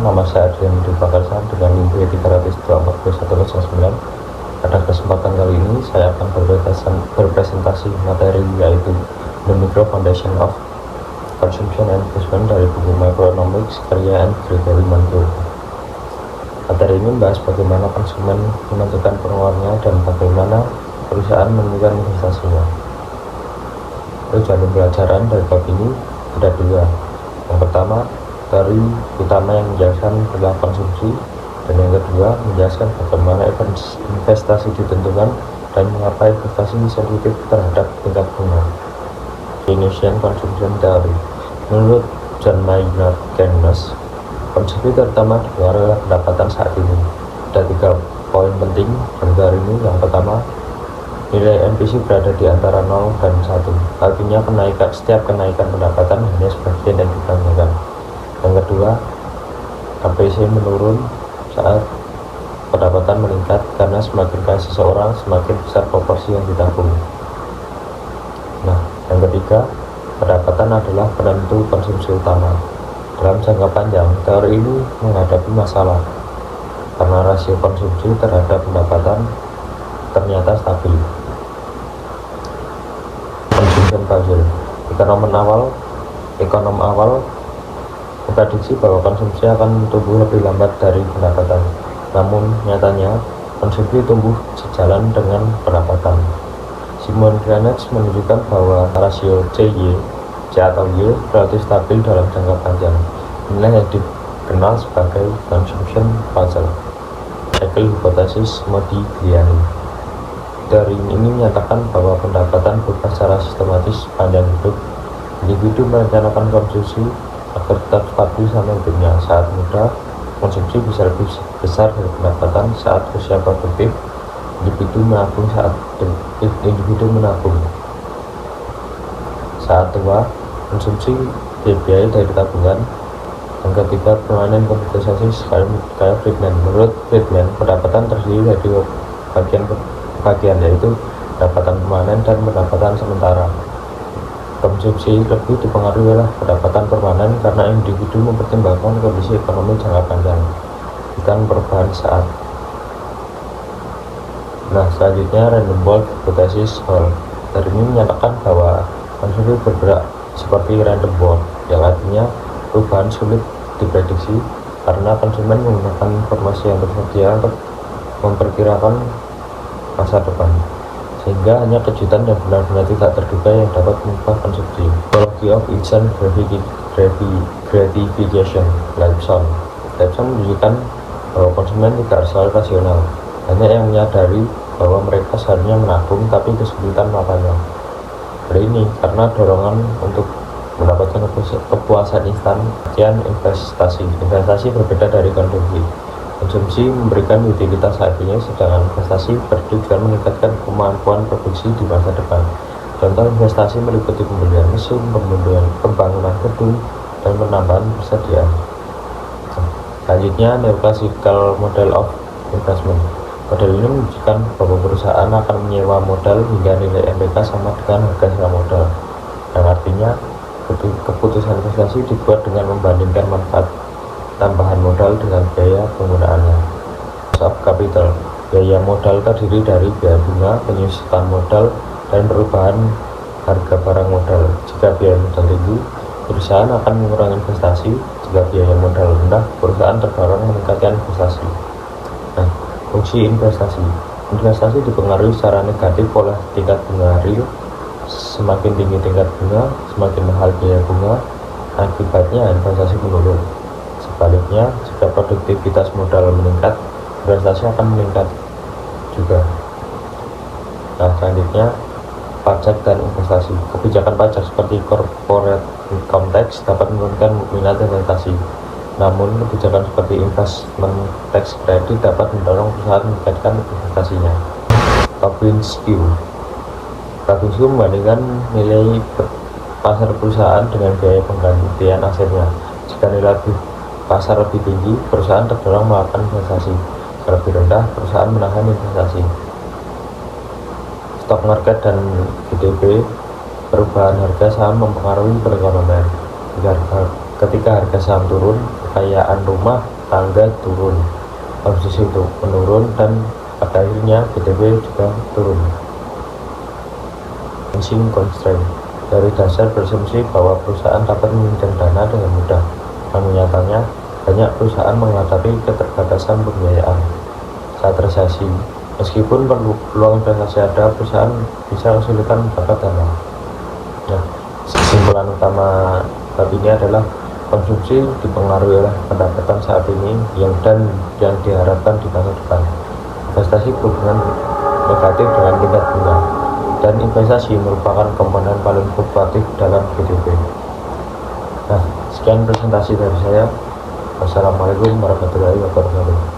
nama saya Adrian Dipakarsam dengan NIM 3242109. Pada kesempatan kali ini saya akan berpresentasi materi yaitu The Micro Foundation of Consumption and Investment dari buku Microeconomics karya Gregory Mankiw. Materi ini membahas bagaimana konsumen menentukan pengeluarannya dan bagaimana perusahaan menentukan investasinya. Tujuan pembelajaran dari bab ini ada dua. Yang pertama, teori utama yang menjelaskan tentang konsumsi, dan yang kedua menjelaskan bagaimana investasi ditentukan dan mengapa investasi sensitif terhadap tingkat bunga. Keynesian Consumption Theory. Menurut John Maynard Keynes, konsumsi terutama dipengaruhi oleh pendapatan saat ini. Ada 3 poin penting dalam teori ini. Yang pertama, nilai MPC berada di antara 0 dan 1, artinya setiap kenaikan pendapatan hanya sebagian yang dibanggakan. Yang kedua, MPC menurun saat pendapatan meningkat karena semakin kaya seseorang, semakin besar proporsi yang ditabung. Nah, yang ketiga, pendapatan adalah penentu konsumsi utama. Dalam jangka panjang, teori ini menghadapi masalah karena rasio konsumsi terhadap pendapatan ternyata stabil. Consumption Puzzle. Ekonom awal memprediksi bahwa konsumsi akan tumbuh lebih lambat dari pendapatan. Namun nyatanya konsumsi tumbuh sejalan dengan pendapatan. Simon Granach menunjukkan bahwa rasio C atau Y relatif stabil dalam jangka panjang. Inilah yang dikenal sebagai Consumption Puzzle. Cycle Hypothesis Modigliani. Teori ini menyatakan bahwa pendapatan berubah secara sistematis sepanjang hidup. Individu merencanakan konsumsi agar tetap stabil sama hidupnya. Saat muda, konsumsi bisa lebih besar dari pendapatan. Saat usia produktif, individu menabung. Saat tua, konsumsi dibiayai dari tabungan. Yang ketiga, permanen kompensasi kayak Friedman. Menurut Friedman, pendapatan terdiri dari bagian yaitu pendapatan permanen dan pendapatan sementara. Konsumsi lebih dipengaruhi oleh pendapatan permanen karena individu mempertimbangkan kondisi ekonomi jangka panjang, bukan perubahan saat. Nah, selanjutnya Random Walk Hypothesis Hall. Dari ini menyatakan bahwa konsumsi bergerak seperti random walk, yang artinya perubahan sulit diprediksi karena konsumen menggunakan informasi yang tersedia untuk memperkirakan masa depan, sehingga hanya kejutan dan benar-benar tidak terduga yang dapat mengubah konsumsi. Psychology of Instant Gratification. Leibson menunjukkan bahwa konsumen tidak selalu rasional. Banyak yang menyadari bahwa mereka seharusnya menabung tapi kesulitan melakukannya. Hal ini karena dorongan untuk mendapatkan kepuasan instan. Investasi berbeda dari konsumsi. Konsumsi memberikan utilitas saat ini, sedangkan investasi bertujuan meningkatkan kemampuan produksi di masa depan. Contoh investasi meliputi pembelian mesin, pembangunan gedung, dan penambahan persediaan. Selanjutnya, Neoclassical Model of Investment. Model ini menunjukkan bahwa perusahaan akan menyewa modal hingga nilai MPK sama dengan harga sewa modal, yang artinya keputusan investasi dibuat dengan membandingkan manfaat tambahan modal dengan biaya penggunaannya. Cost of capital. Biaya modal terdiri dari biaya bunga, penyusutan modal, dan perubahan harga barang modal. Jika biaya modal tinggi, perusahaan akan mengurangi investasi. Jika biaya modal rendah, perusahaan terdorong meningkatkan investasi. Nah, fungsi investasi. Investasi dipengaruhi secara negatif oleh tingkat bunga real. Semakin tinggi tingkat bunga, semakin mahal biaya bunga. Akibatnya investasi menurun. Sebaliknya, jika produktivitas modal meningkat, investasi akan meningkat juga. Nah, selanjutnya, pajak dan investasi. Kebijakan pajak seperti corporate income tax dapat menurunkan minat investasi. Namun, kebijakan seperti investment tax credit dapat mendorong perusahaan meningkatkan investasinya. Robbins Q membandingkan nilai pasar perusahaan dengan biaya penggantian asetnya. Jika nilai pasar lebih tinggi, perusahaan terdorong melakukan investasi. Jika lebih rendah, perusahaan menahan investasi. Stock market dan GDP. Perubahan harga saham mempengaruhi perekonomian. Ketika harga saham turun, kekayaan rumah tangga turun, konsumsi itu menurun, dan pada akhirnya BTP juga turun. Financing constraint. Dari dasar berasumsi bahwa perusahaan dapat meminjam dana dengan mudah, namun nyatanya banyak perusahaan menghadapi keterbatasan pembiayaan saat resesi. Meskipun peluang investasi ada, perusahaan bisa kesulitan mendapat dana. Nah, kesimpulan utama bab ini adalah konsumsi dipengaruhi oleh pendapatan saat ini yang diharapkan di masa depan. Investasi berhubungan negatif dengan tingkat bunga, dan investasi merupakan komponen paling fluktuatif dalam BTP. Nah, sekian presentasi dari saya. Wassalamualaikum warahmatullahi wabarakatuh.